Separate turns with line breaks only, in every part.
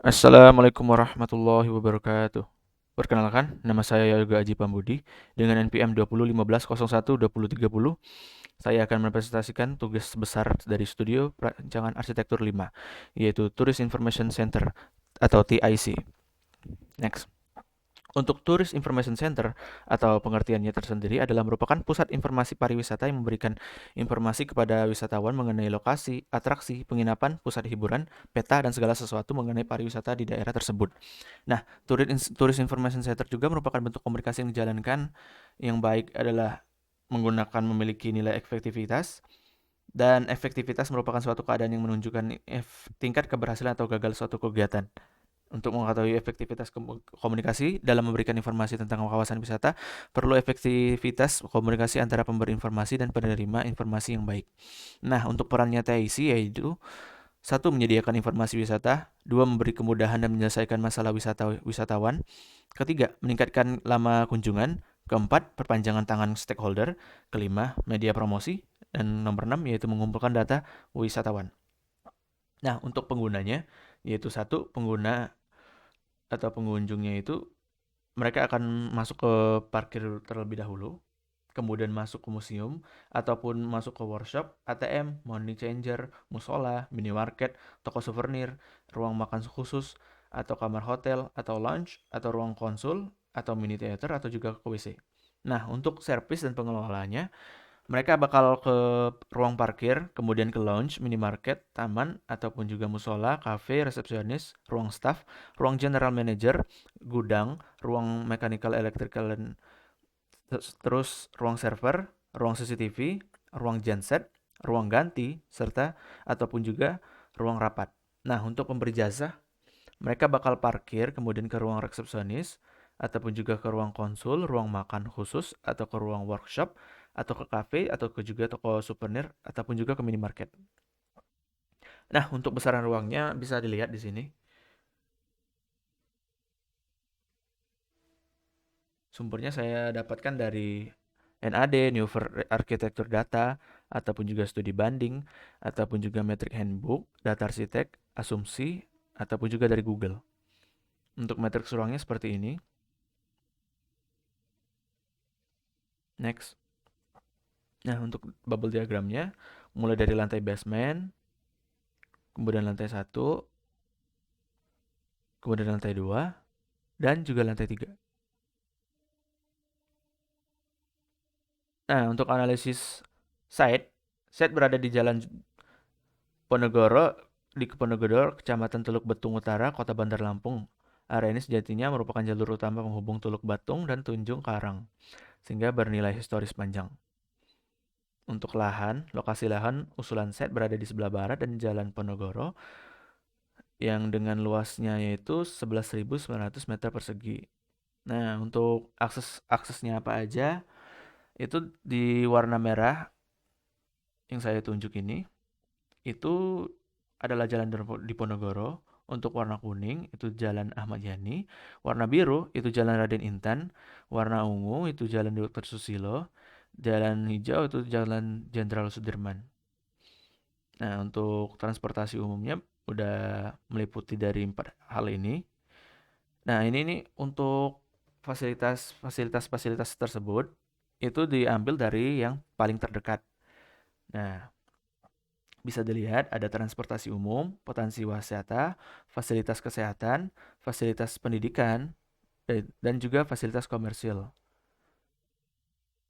Assalamualaikum warahmatullahi wabarakatuh. Perkenalkan, nama saya Yoga Aji Pambudi dengan NPM 2015012030. Saya akan merepresentasikan tugas besar dari Studio Perancangan Arsitektur 5, yaitu Tourist Information Center atau TIC. Next. Untuk Tourist Information Center atau pengertiannya tersendiri adalah merupakan pusat informasi pariwisata yang memberikan informasi kepada wisatawan mengenai lokasi, atraksi, penginapan, pusat hiburan, peta, dan segala sesuatu mengenai pariwisata di daerah tersebut. Nah, Tourist Information Center juga merupakan bentuk komunikasi yang dijalankan yang baik adalah menggunakan memiliki nilai efektivitas, dan efektivitas merupakan suatu keadaan yang menunjukkan tingkat keberhasilan atau gagal suatu kegiatan. Untuk mengetahui efektivitas komunikasi dalam memberikan informasi tentang kawasan wisata, perlu efektivitas komunikasi antara pemberi informasi dan penerima informasi yang baik. Nah, untuk perannya TIC yaitu satu, menyediakan informasi wisata. Dua, memberi kemudahan dan menyelesaikan masalah wisatawan. Ketiga, meningkatkan lama kunjungan. Keempat, perpanjangan tangan stakeholder. Kelima, media promosi. Dan nomor 6, yaitu mengumpulkan data wisatawan. Nah, untuk penggunanya, yaitu satu, pengguna atau pengunjungnya itu mereka akan masuk ke parkir terlebih dahulu, kemudian masuk ke museum, ataupun masuk ke workshop, ATM, money changer, musola, minimarket, toko souvenir, ruang makan khusus, atau kamar hotel, atau lounge, atau ruang konsul, atau mini theater, atau juga ke WC. Nah, untuk servis dan pengelolanya, mereka bakal ke ruang parkir, kemudian ke lounge, minimarket, taman, ataupun juga musola, kafe, resepsionis, ruang staff, ruang general manager, gudang, ruang mechanical, electrical, dan terus ruang server, ruang CCTV, ruang genset, ruang ganti, serta ataupun juga ruang rapat. Nah, untuk pemberi jasa, mereka bakal parkir, kemudian ke ruang resepsionis, ataupun juga ke ruang konsul, ruang makan khusus, atau ke ruang workshop, atau ke kafe, atau ke juga toko souvenir, ataupun juga ke minimarket. Nah, untuk besaran ruangnya bisa dilihat di sini. Sumbernya saya dapatkan dari NAD, New Architecture Data, ataupun juga studi banding, ataupun juga metric handbook, data arsitek, asumsi, ataupun juga dari Google. Untuk matriks ruangnya seperti ini. Next. Nah, untuk bubble diagramnya, mulai dari lantai basement, kemudian lantai 1, kemudian lantai 2, dan juga lantai 3. Nah, untuk analisis site, site berada di Jalan Ponegoro, di Ponegoro, Kecamatan Teluk Betung Utara, Kota Bandar Lampung. Area ini sejatinya merupakan jalur utama penghubung Teluk Batung dan Tunjung Karang, sehingga bernilai historis panjang. Untuk lahan, lokasi lahan usulan site berada di sebelah barat dan Jalan Ponegoro, yang dengan luasnya yaitu 11.900 meter persegi. Nah, untuk aksesnya apa aja? Itu di warna merah yang saya tunjuk ini, itu adalah Jalan Diponegoro. Untuk warna kuning itu Jalan Ahmad Yani, warna biru itu Jalan Raden Intan, warna ungu itu Jalan Dr. Susilo, jalan hijau itu Jalan Jenderal Sudirman. Nah, untuk transportasi umumnya udah meliputi dari 4 hal ini. Nah, ini nih untuk fasilitas tersebut itu diambil dari yang paling terdekat. Nah, bisa dilihat ada transportasi umum, potensi wisata, fasilitas kesehatan, fasilitas pendidikan, dan juga fasilitas komersil.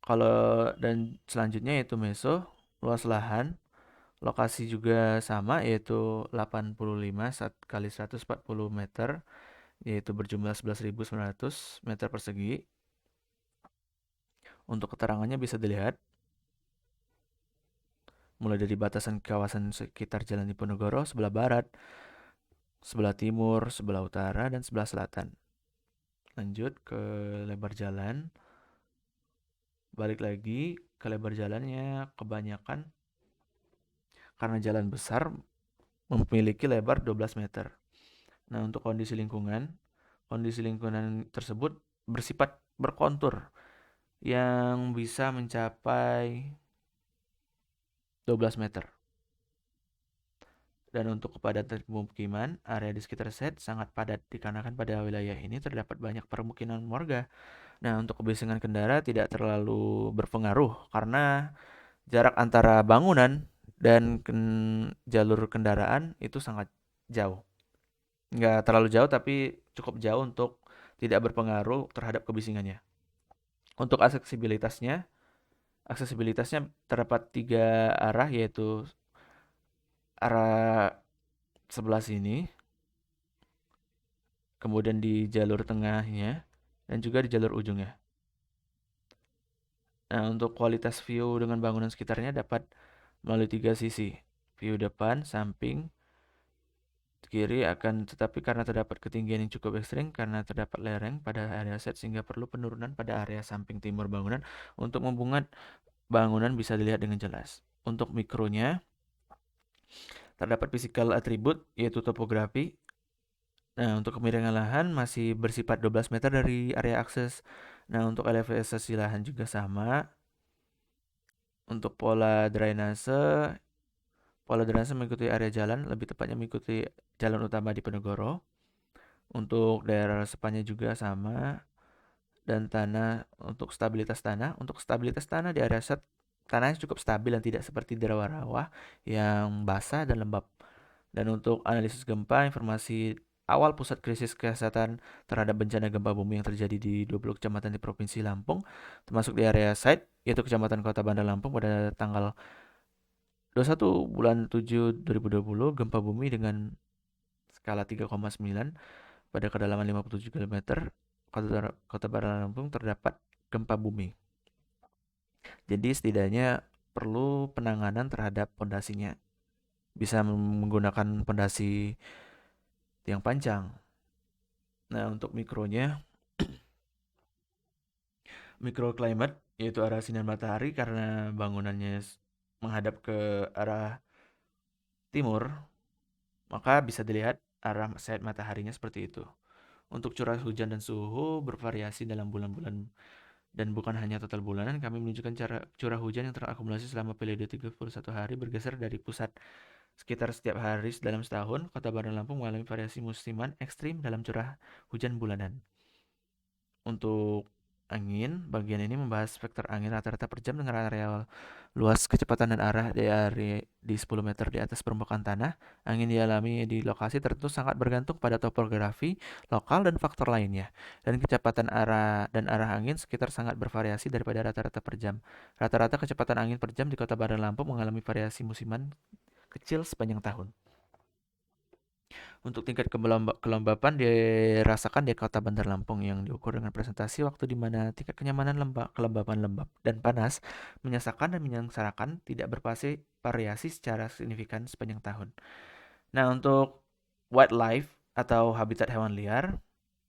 Kalau dan selanjutnya yaitu meso, luas lahan, lokasi juga sama yaitu 85 kali 140 meter, yaitu berjumlah 11.900 meter persegi. Untuk keterangannya bisa dilihat mulai dari batasan kawasan sekitar Jalan Diponegoro sebelah barat, sebelah timur, sebelah utara, dan sebelah selatan. Lanjut ke lebar jalan. Balik lagi ke lebar jalannya, kebanyakan karena jalan besar memiliki lebar 12 meter. Nah, untuk kondisi lingkungan tersebut bersifat berkontur yang bisa mencapai 12 meter. Dan untuk kepadatan pemukiman, area di sekitar site sangat padat dikarenakan pada wilayah ini terdapat banyak permukiman warga. Nah, untuk kebisingan kendara tidak terlalu berpengaruh karena jarak antara bangunan dan jalur kendaraan itu sangat jauh. Nggak terlalu jauh tapi cukup jauh untuk tidak berpengaruh terhadap kebisingannya. Untuk aksesibilitasnya terdapat 3 arah, yaitu arah sebelah sini, kemudian di jalur tengahnya, dan juga di jalur ujungnya. Nah, untuk kualitas view dengan bangunan sekitarnya dapat melalui 3 sisi. View depan, samping, kiri tetapi karena terdapat ketinggian yang cukup ekstrim karena terdapat lereng pada area set sehingga perlu penurunan pada area samping timur bangunan untuk membuat bangunan bisa dilihat dengan jelas. Untuk mikronya, terdapat physical attribute yaitu topografi. Nah, untuk kemiringan lahan masih bersifat 12 meter dari area akses. Nah, untuk elevasi lahan juga sama. Untuk pola drainase mengikuti area jalan, lebih tepatnya mengikuti jalan utama di Penegoro. Untuk daerah resapannya juga sama. Dan untuk stabilitas tanah di area set, tanahnya cukup stabil dan tidak seperti di rawa-rawa yang basah dan lembab. Dan untuk analisis gempa, informasi awal pusat krisis kesehatan terhadap bencana gempa bumi yang terjadi di 20 kecamatan di Provinsi Lampung, termasuk di area site, yaitu Kecamatan Kota Bandar Lampung pada tanggal 21 bulan 7 2020, gempa bumi dengan skala 3,9 pada kedalaman 57 km, Kota Bandar Lampung terdapat gempa bumi. Jadi setidaknya perlu penanganan terhadap pondasinya. Bisa menggunakan pondasi yang panjang. Nah, untuk microclimate yaitu arah sinar matahari karena bangunannya menghadap ke arah timur, maka bisa dilihat arah sinar mataharinya seperti itu. Untuk curah hujan dan suhu bervariasi dalam bulan-bulan dan bukan hanya total bulanan, kami menunjukkan curah hujan yang terakumulasi selama periode 31 hari bergeser dari pusat. Sekitar setiap hari dalam setahun, Kota Bandar Lampung mengalami variasi musiman ekstrim dalam curah hujan bulanan. Untuk angin, bagian ini membahas vektor angin rata-rata per jam dengan area luas kecepatan dan arah di 10 meter di atas permukaan tanah. Angin dialami di lokasi tertentu sangat bergantung pada topografi lokal dan faktor lainnya. Dan kecepatan arah angin sekitar sangat bervariasi daripada rata-rata per jam. Rata-rata kecepatan angin per jam di Kota Bandar Lampung mengalami variasi musiman kecil sepanjang tahun. Untuk tingkat kelembapan dirasakan di Kota Bandar Lampung yang diukur dengan presentasi waktu di mana tingkat kenyamanan kelembapan lembab dan panas menyesakan dan menyengsarakan tidak bervariasi secara signifikan sepanjang tahun. Nah, untuk wildlife atau habitat hewan liar,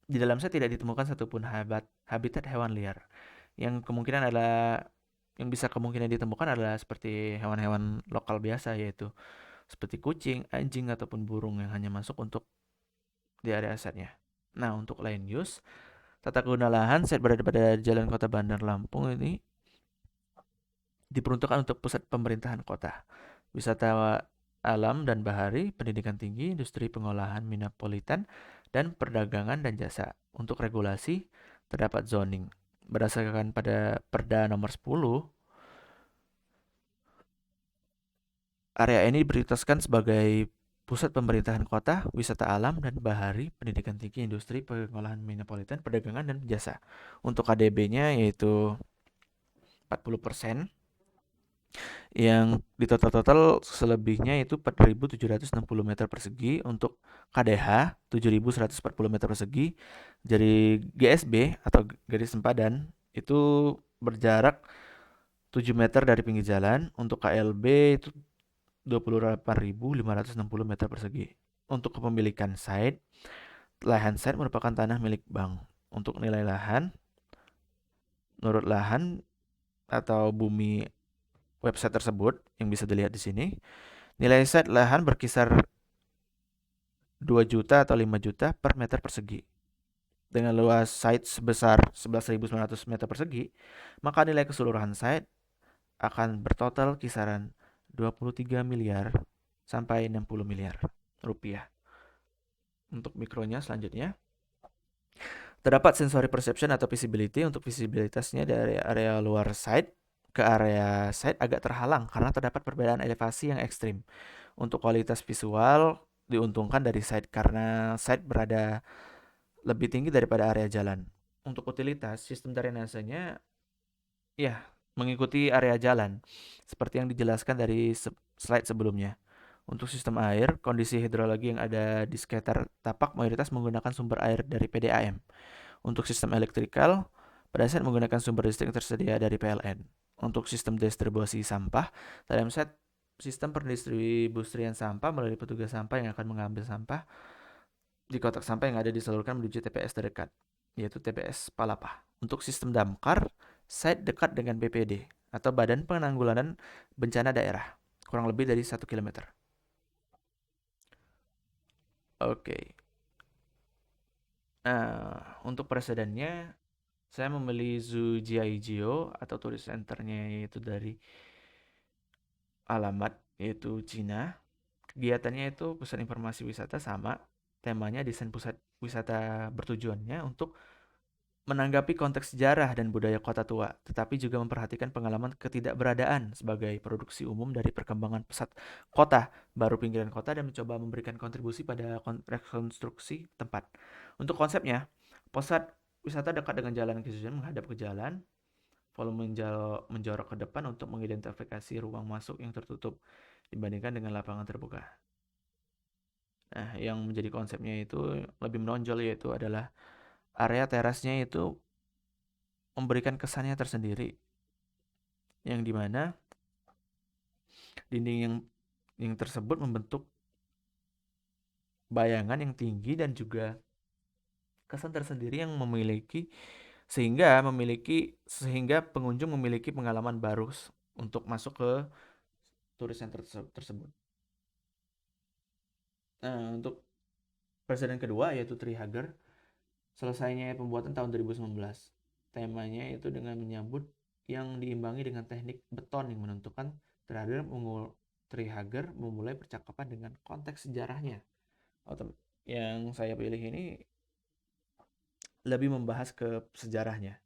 di dalam saya tidak ditemukan satupun habitat hewan liar. Yang bisa kemungkinan ditemukan adalah seperti hewan-hewan lokal biasa, yaitu seperti kucing, anjing, ataupun burung yang hanya masuk untuk di area asetnya. Nah, untuk land use, tata guna lahan set berada pada Jalan Kota Bandar Lampung ini diperuntukkan untuk pusat pemerintahan kota, wisata alam dan bahari, pendidikan tinggi, industri pengolahan Minapolitan, dan perdagangan dan jasa. Untuk regulasi, terdapat zoning. Berdasarkan pada Perda nomor 10, area ini diprioritaskan sebagai pusat pemerintahan kota, wisata alam dan bahari, pendidikan tinggi, industri, pengolahan Minapolitan, perdagangan dan jasa. Untuk KDB-nya yaitu 40%, yang di total selebihnya itu 4.760 meter persegi. Untuk KDH 7.140 meter persegi. Jadi GSB atau garis sempadan itu berjarak 7 meter dari pinggir jalan. Untuk KLB itu 28.560 meter persegi. Untuk kepemilikan lahan site merupakan tanah milik bank. Untuk nilai lahan, menurut lahan atau bumi website tersebut yang bisa dilihat di sini, nilai site lahan berkisar 2 juta atau 5 juta per meter persegi. Dengan luas site sebesar 11.900 meter persegi, maka nilai keseluruhan site akan bertotal kisaran 23 miliar sampai 60 miliar rupiah. Untuk mikronya selanjutnya, terdapat sensory perception atau visibility. Untuk visibilitasnya dari area luar site ke area site agak terhalang karena terdapat perbedaan elevasi yang ekstrim. Untuk kualitas visual diuntungkan dari site karena site berada lebih tinggi daripada area jalan. Untuk utilitas, sistem drainasenya ya mengikuti area jalan seperti yang dijelaskan dari slide sebelumnya. Untuk sistem air, kondisi hidrologi yang ada di sekitar tapak mayoritas menggunakan sumber air dari PDAM. Untuk sistem elektrikal, pada saat menggunakan sumber listrik tersedia dari PLN. Untuk sistem distribusi sampah, dalam set sistem pendistribusian sampah melalui petugas sampah yang akan mengambil sampah di kotak sampah yang ada disalurkan menuju TPS terdekat, yaitu TPS Palapa. Untuk sistem damkar, site dekat dengan BPD atau Badan Penanggulangan Bencana Daerah, kurang lebih dari 1 km. Oke. Nah, untuk presidennya, saya membeli Zoo Jiaijio atau turis centernya yaitu dari alamat yaitu Cina. Kegiatannya itu pusat informasi wisata sama, temanya desain pusat wisata bertujuannya untuk menanggapi konteks sejarah dan budaya kota tua, tetapi juga memperhatikan pengalaman ketidakberadaan sebagai produksi umum dari perkembangan pesat kota, baru pinggiran kota, dan mencoba memberikan kontribusi pada rekonstruksi tempat. Untuk konsepnya, pusat wisata dekat dengan jalan Kisuzen menghadap ke jalan, volume menjorok ke depan untuk mengidentifikasi ruang masuk yang tertutup dibandingkan dengan lapangan terbuka. Nah, yang menjadi konsepnya itu lebih menonjol yaitu adalah area terasnya itu memberikan kesannya tersendiri, yang dimana dinding yang tersebut membentuk bayangan yang tinggi dan juga kesan tersendiri yang sehingga pengunjung memiliki pengalaman baru untuk masuk ke turis center tersebut. Nah, untuk presiden kedua yaitu Trihagar, selesainya pembuatan tahun 2019. Temanya itu dengan menyambut yang diimbangi dengan teknik beton yang menentukan Trihagar memulai percakapan dengan konteks sejarahnya. Yang saya pilih ini lebih membahas ke sejarahnya.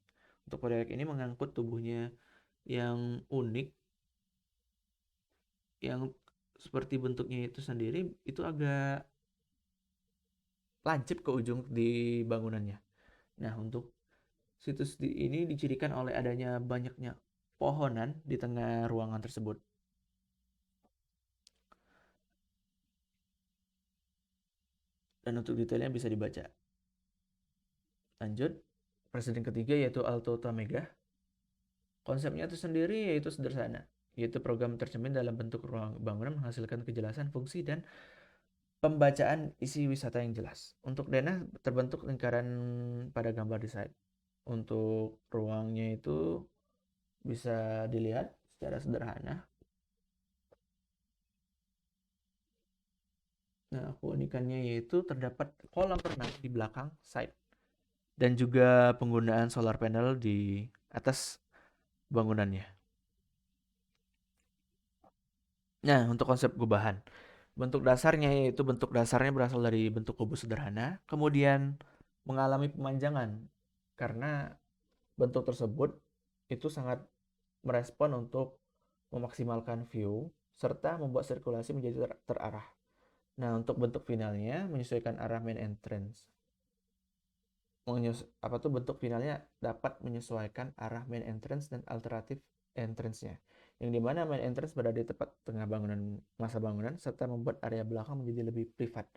Untuk proyek ini mengangkut tubuhnya yang unik, yang seperti bentuknya itu sendiri itu agak lancip ke ujung di bangunannya. Nah, untuk situs ini dicirikan oleh adanya banyaknya pohonan di tengah ruangan tersebut. Dan untuk detailnya bisa dibaca. Lanjut, presiden ketiga yaitu Alto Tamega. Konsepnya itu sendiri yaitu sederhana, yaitu program tercermin dalam bentuk ruang bangunan menghasilkan kejelasan fungsi dan pembacaan isi wisata yang jelas. Untuk denah terbentuk lingkaran pada gambar di slide. Untuk ruangnya itu bisa dilihat secara sederhana. Nah, keunikannya yaitu terdapat kolam renang di belakang site dan juga penggunaan solar panel di atas bangunannya. Nah, untuk konsep gubahan, bentuk dasarnya berasal dari bentuk kubus sederhana, kemudian mengalami pemanjangan karena bentuk tersebut itu sangat merespon untuk memaksimalkan view serta membuat sirkulasi menjadi terarah. Nah, untuk bentuk finalnya menyesuaikan arah main entrance. Bentuk finalnya dapat menyesuaikan arah main entrance dan alternatif entrance-nya. Yang dimana main entrance berada di tepat tengah masa bangunan serta membuat area belakang menjadi lebih privat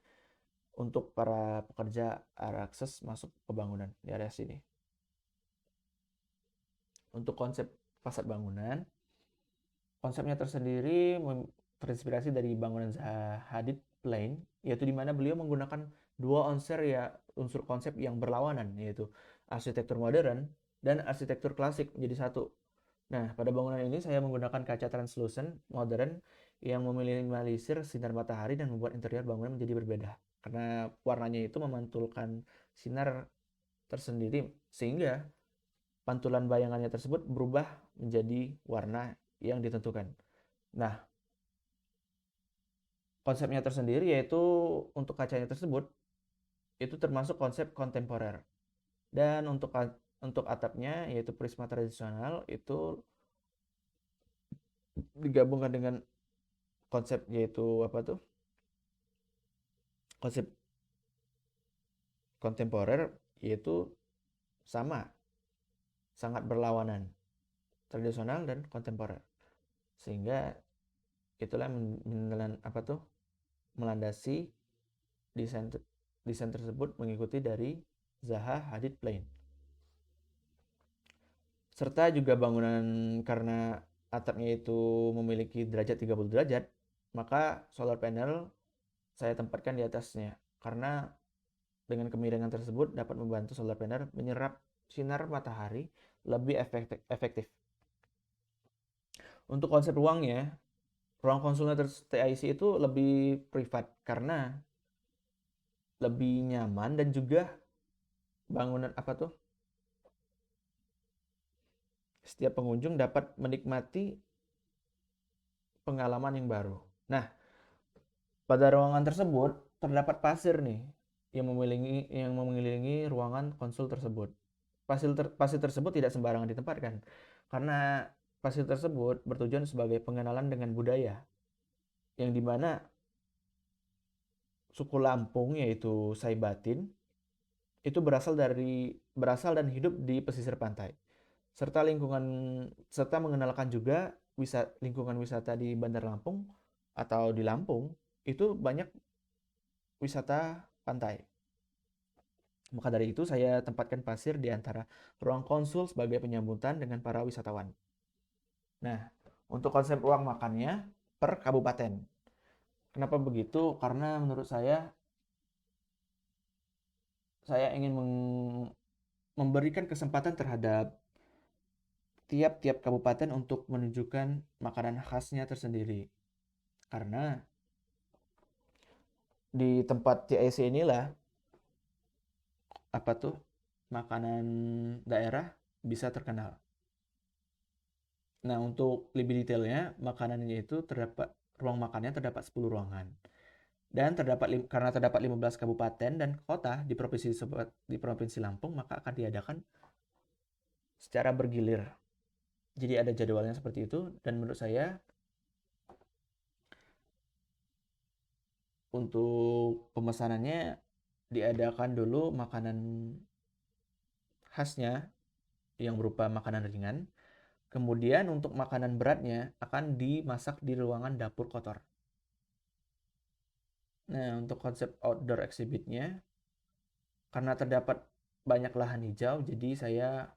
untuk para pekerja akses masuk ke bangunan di area sini. Untuk konsep fasad bangunan, konsepnya tersendiri terinspirasi dari bangunan Zaha Hadid Plain, yaitu di mana beliau menggunakan dua unsur konsep yang berlawanan, yaitu arsitektur modern dan arsitektur klasik menjadi satu. Nah, pada bangunan ini saya menggunakan kaca translucent modern yang meminimalisir sinar matahari dan membuat interior bangunan menjadi berbeda. Karena warnanya itu memantulkan sinar tersendiri sehingga pantulan bayangannya tersebut berubah menjadi warna yang ditentukan. Nah, konsepnya tersendiri, yaitu untuk kacanya tersebut itu termasuk konsep kontemporer. Dan untuk atapnya, yaitu prisma tradisional, itu digabungkan dengan konsep, yaitu apa tuh, konsep kontemporer, yaitu sama, sangat berlawanan, tradisional dan kontemporer. Sehingga itulah apa tuh, melandasi desain desain tersebut mengikuti dari Zaha Hadid Plain. Serta juga bangunan, karena atapnya itu memiliki derajat 30 derajat, maka solar panel saya tempatkan di atasnya. Karena dengan kemiringan tersebut dapat membantu solar panel menyerap sinar matahari lebih efektif. Untuk konsep ruangnya, ruang konsulnya TIC itu lebih privat karena lebih nyaman, dan juga bangunan apa tuh, setiap pengunjung dapat menikmati pengalaman yang baru. Nah, pada ruangan tersebut terdapat pasir nih yang mengelilingi ruangan konsul tersebut. Pasir tersebut tidak sembarangan ditempatkan, karena pasir tersebut bertujuan sebagai pengenalan dengan budaya, yang dimana suku Lampung, yaitu Saibatin, itu berasal dan hidup di pesisir pantai, serta mengenalkan juga lingkungan wisata di Bandar Lampung atau di Lampung. Itu banyak wisata pantai. Maka dari itu saya tempatkan pasir di antara ruang konsul sebagai penyambutan dengan para wisatawan. Nah, untuk konsep ruang makannya per kabupaten. Kenapa begitu? Karena menurut saya ingin memberikan kesempatan terhadap tiap-tiap kabupaten untuk menunjukkan makanan khasnya tersendiri. Karena di tempat TIC inilah apa tuh, makanan daerah bisa terkenal. Nah, untuk lebih detailnya, makanannya itu ruang makannya terdapat 10 ruangan. Dan karena terdapat 15 kabupaten dan kota di Provinsi Lampung, maka akan diadakan secara bergilir. Jadi ada jadwalnya seperti itu, dan menurut saya untuk pemesanannya diadakan dulu makanan khasnya yang berupa makanan ringan. Kemudian untuk makanan beratnya akan dimasak di ruangan dapur kotor. Nah, untuk konsep outdoor exhibitnya, karena terdapat banyak lahan hijau, jadi saya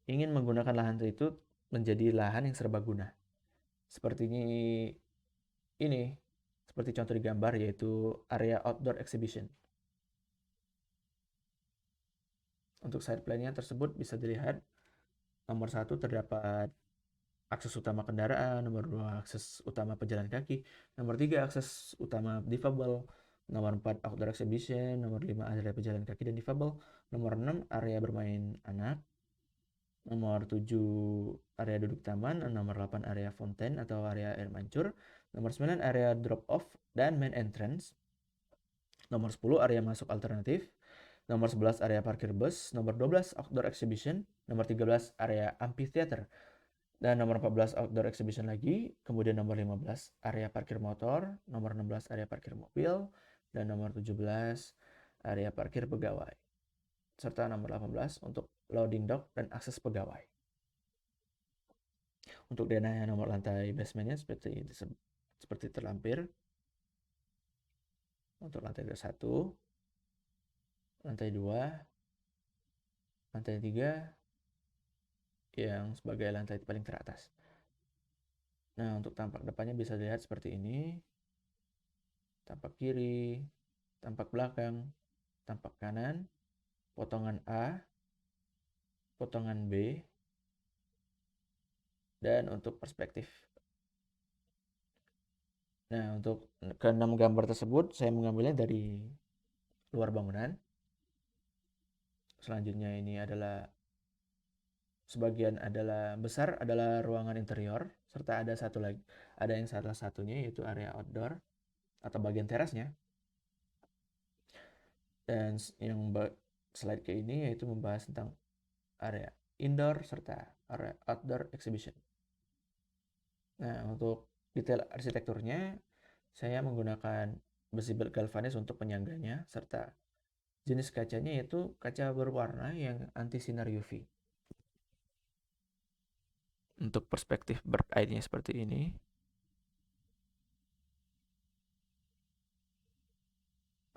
ingin menggunakan lahan itu menjadi lahan yang serbaguna. Seperti ini, seperti contoh di gambar, yaitu area outdoor exhibition. Untuk side plan-nya tersebut bisa dilihat, nomor 1 terdapat akses utama kendaraan, nomor 2 akses utama pejalan kaki, nomor 3 akses utama difabel, nomor 4 outdoor exhibition, nomor 5 area pejalan kaki dan difabel, nomor 6 area bermain anak, nomor 7 area duduk taman, nomor 8 area fonten atau area air mancur, nomor 9 area drop off dan main entrance, nomor 10 area masuk alternatif, nomor 11 area parkir bus, nomor 12 outdoor exhibition, nomor 13 area amphitheater, dan nomor 14 outdoor exhibition lagi, kemudian nomor 15 area parkir motor, nomor 16 area parkir mobil, dan nomor 17 area parkir pegawai, serta nomor 18 untuk loading dock dan akses pegawai. Untuk denahnya nomor lantai basementnya seperti terlampir. Untuk lantai 1, lantai 2, lantai 3 yang sebagai lantai paling teratas. Nah, untuk tampak depannya bisa dilihat seperti ini. Tampak kiri, tampak belakang, tampak kanan, potongan A, potongan B, dan untuk perspektif. Nah, untuk ke-6 gambar tersebut saya mengambilnya dari luar bangunan. Selanjutnya ini adalah sebagian besar adalah ruangan interior, serta ada yang salah satunya yaitu area outdoor atau bagian terasnya. Dan yang slide ke ini yaitu membahas tentang area indoor serta area outdoor exhibition. Nah, untuk detail arsitekturnya, saya menggunakan besi galvanis untuk penyangganya, serta jenis kacanya yaitu kaca berwarna yang anti sinar UV. Untuk perspektif bird eye-nya seperti ini.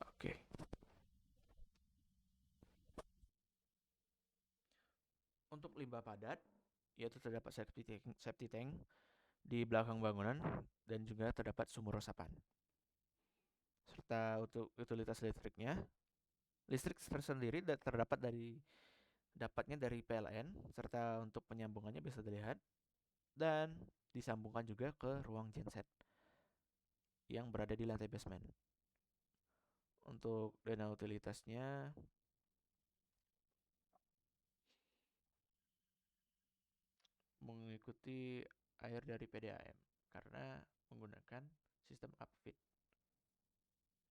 Oke. Untuk limbah padat, yaitu terdapat safety tank di belakang bangunan dan juga terdapat sumur resapan. Serta untuk utilitas listriknya, listrik tersendiri terdapat dapatnya dari PLN, serta untuk penyambungannya bisa dilihat dan disambungkan juga ke ruang genset yang berada di lantai basement. Untuk dana utilitasnya mengikuti air dari PDAM karena menggunakan sistem upfit.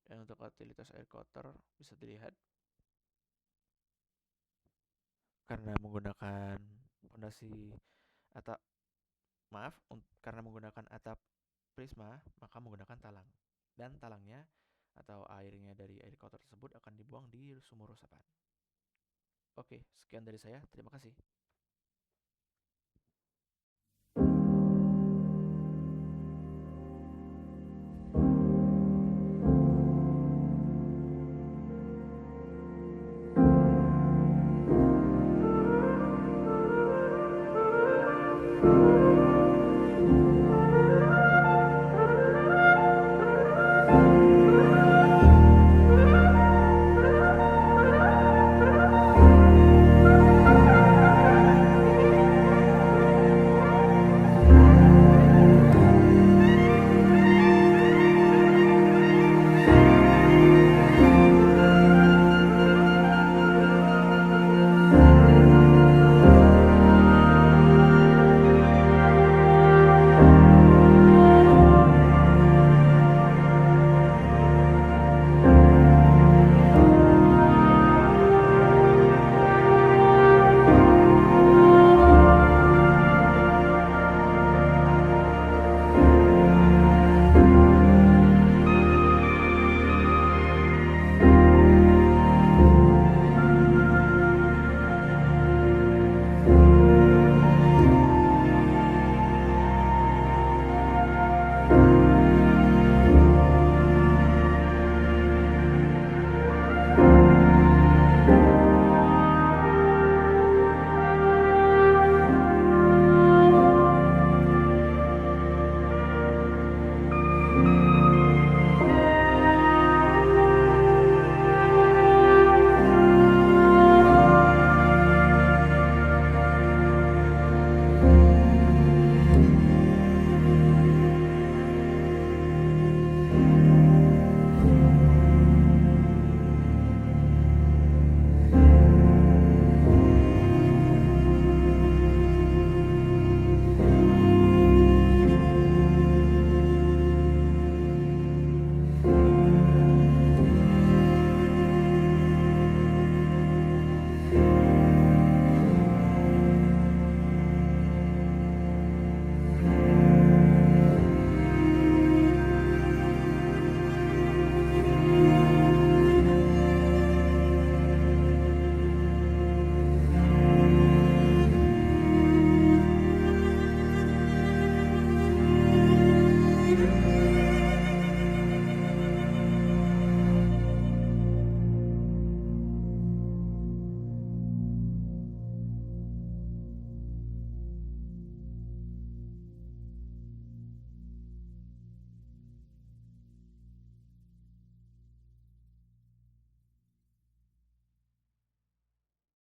Dan untuk utilitas air kotor bisa dilihat karena menggunakan fondasi atap karena menggunakan atap prisma, maka menggunakan talang. Dan talangnya atau airnya dari air kotor tersebut akan dibuang di sumur resapan. Oke, sekian dari saya. Terima kasih.